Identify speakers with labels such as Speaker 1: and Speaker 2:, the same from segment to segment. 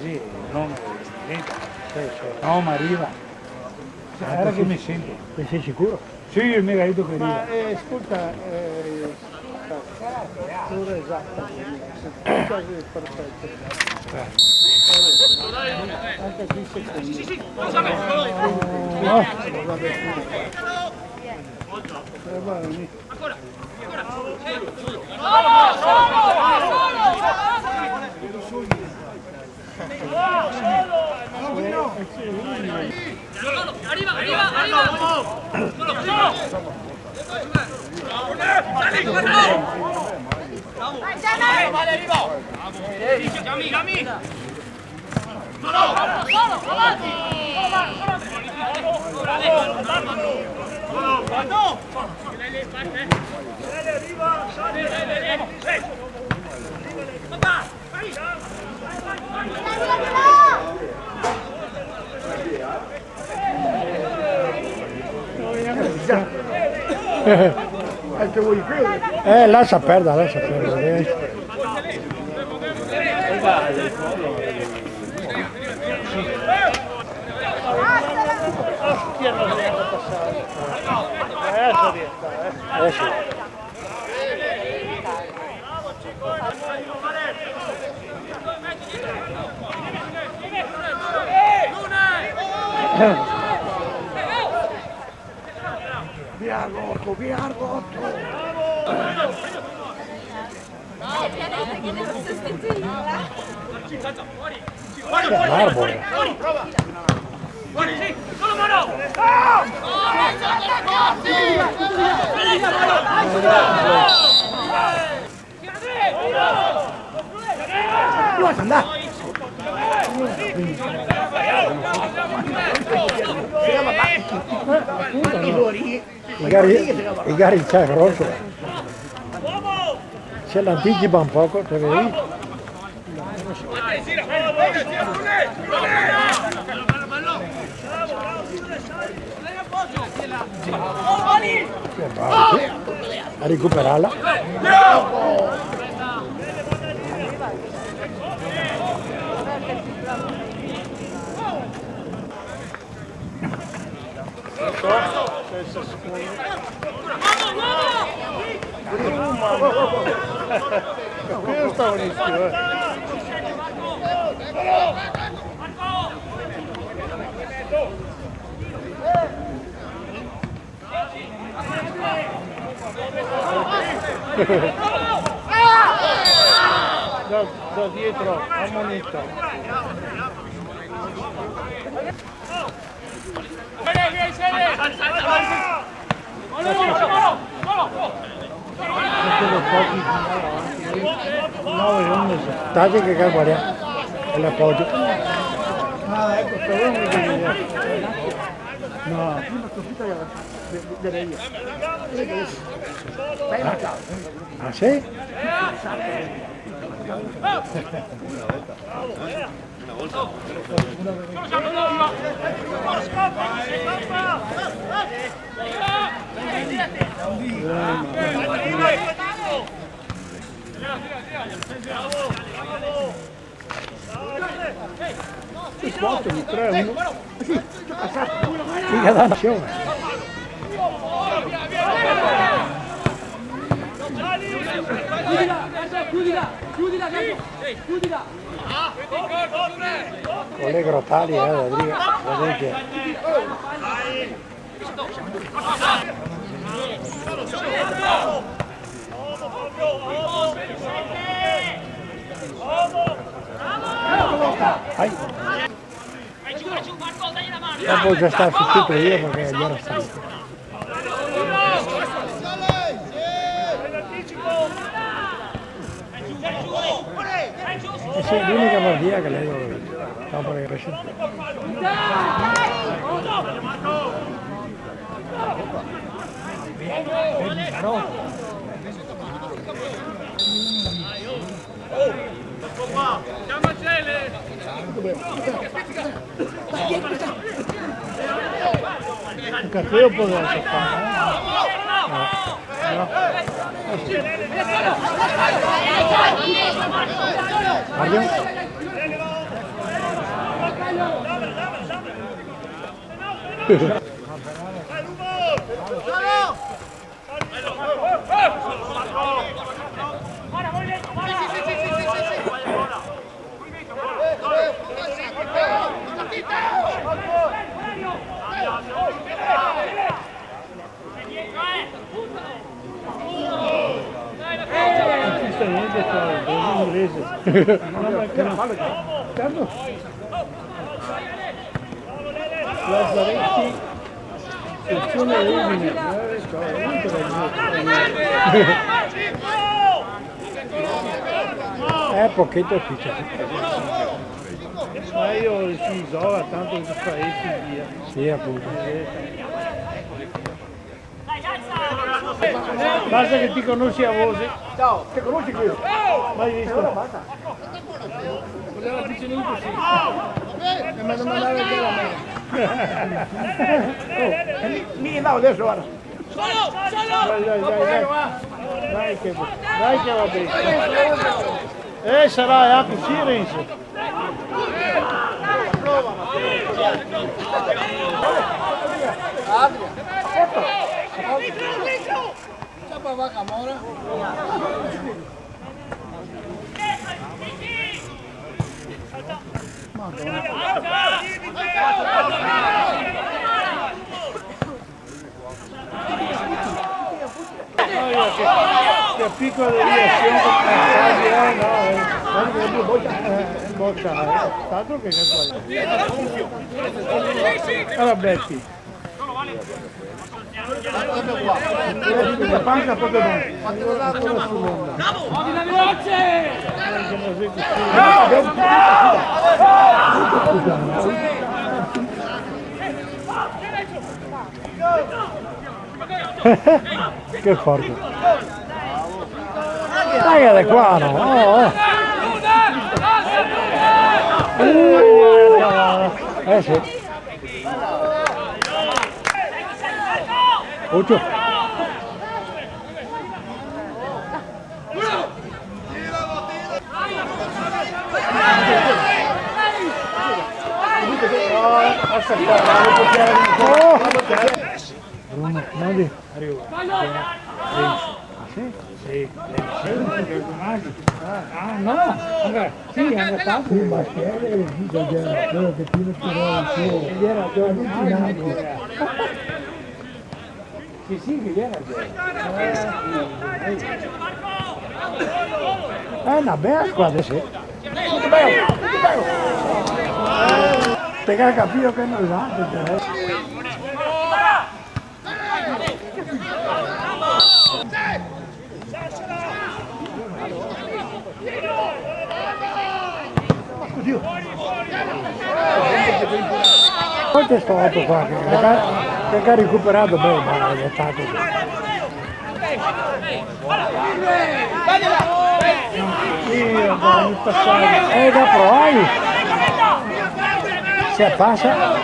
Speaker 1: Sì, no, ma arriva. Guarda che mi sento.
Speaker 2: Ne sei sicuro?
Speaker 1: Sì, il mio marito che arriva.
Speaker 3: Ma ascolta, l'ora esatta, perfetto. Anche 10 secondi. Sì,
Speaker 2: No.
Speaker 3: Ancora. Arriva! Vale, arriva! Chiami! Solo, avanti!
Speaker 2: Lascia perdere.
Speaker 3: Chi hanno voluto passare? Adesso riesco,
Speaker 2: Sì.
Speaker 3: Via Rocco!
Speaker 2: Barbaro.
Speaker 3: Solo mano!
Speaker 2: I gari c'è grosso. Se l'anticipa un poco, te vedi? A recuperarla.
Speaker 3: Io stavo rischio, da dietro, ammonito.
Speaker 2: Date che guarda l'appoggio.
Speaker 3: Ah, ecco, però non mi viene. No, prima sconfitta direi io. Stai marcato.
Speaker 2: Ah sì?
Speaker 3: Spottami, 3-1. Sì, passato.
Speaker 2: Figa da nazione.
Speaker 4: Chiudila!
Speaker 2: Con le grotali, vedete. Dopo già sta sostituito io perché gli era stato. Sì, l'unica partita che lei doveva vedere, dopo che cresce.
Speaker 3: Un caffè o può essere fatto?
Speaker 2: Guardiamo.
Speaker 3: Lazzaretti, sezione Udine.
Speaker 2: Pocchetto ufficio.
Speaker 3: Ma io si isola tanto che fa essi via.
Speaker 2: Sì, appunto.
Speaker 3: Basta che ti conosci a voce.
Speaker 4: Ciao, ti conosci quello?
Speaker 3: Mai visto?
Speaker 4: Basta.
Speaker 3: Voleva piccolino sì.
Speaker 4: Mi ha domandato anche la me. Mi andavo adesso, guarda.
Speaker 3: Dai che va bene. Sarà anche Firenze.
Speaker 4: Siapa va Camora?
Speaker 3: Che piccola deviazione boccia, tanto che allora Betti la panca proprio
Speaker 2: Che forte. Dai da qua no. Sì. Ocho. Bruno, Mandi.
Speaker 1: Sì. Ah no, sì, è andato.
Speaker 2: Sì, ma che era quello che ti lo
Speaker 1: Gli era allucinato. Sì, che gli era
Speaker 2: È una bella squadra, sì. Perché ha capito che non sa. Questo è stato qua che ha recuperato bene, ma è stato da provare si appassa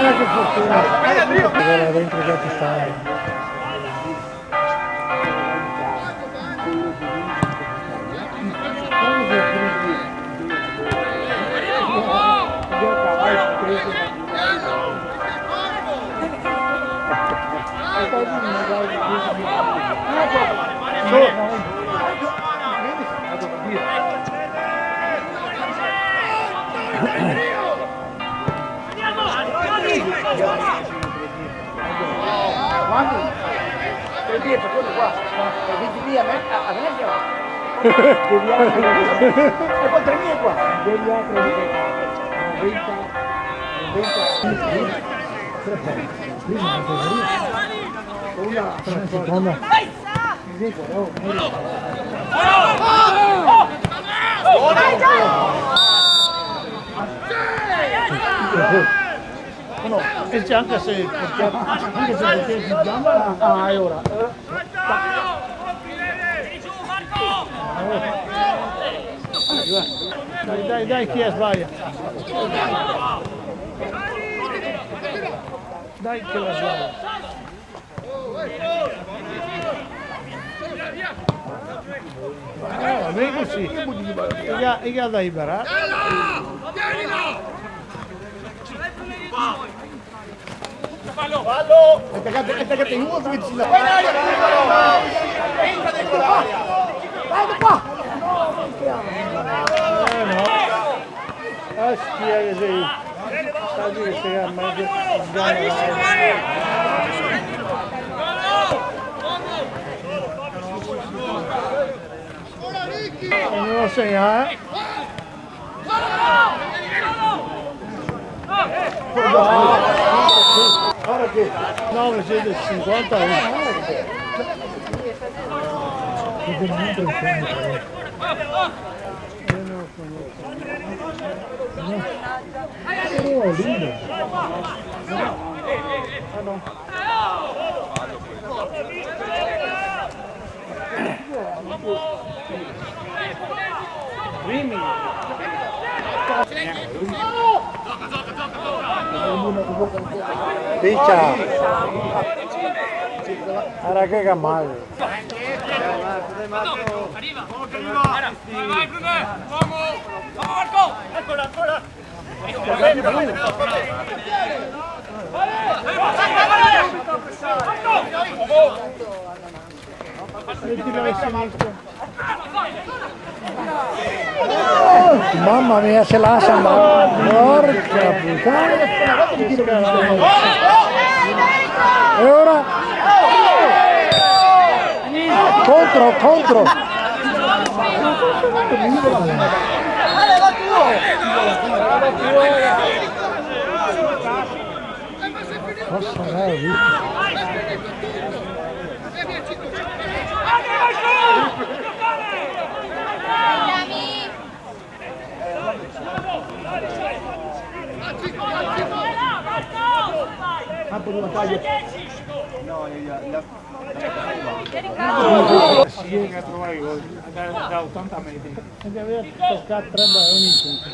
Speaker 2: che fortuna era dentro che ti sta
Speaker 4: Quando? 3 dietro, quello qua. E 20 via a Venezia. E poi 3 via qua.
Speaker 2: degli altri 90 prima una seconda
Speaker 3: No, e c'è anche se potessi gamba, è ora. Dai, chi è sbaglia? Dai che la sbaglia. Va bene così. E che dai bara? Fallo! Attaccate in uno vicino. Entra dentro l'area. Vai qua! No. Astia che sei. Stai che sei a mezzo. Non lo segna, eh? Guarda che 950
Speaker 2: Piccia. Era che gamale.
Speaker 5: Arriva! Vai Bruno! Uomo! Marco! Eccola, ancora!
Speaker 2: Mamma mia, se lascia andare. Porca puttana. E ora? Contro.
Speaker 1: Si viene a trovare i gol da 80 metri.
Speaker 3: Anche aveva toccato 3 ogni punto.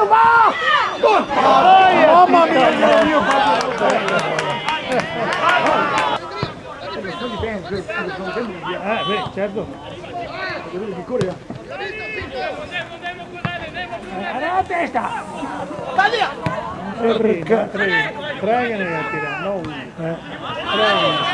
Speaker 3: Dai!
Speaker 2: Mamma mia, mio
Speaker 3: beh, certo.
Speaker 4: Alla testa!
Speaker 3: Tre che ne ha tirato, no uno.
Speaker 5: Avanti!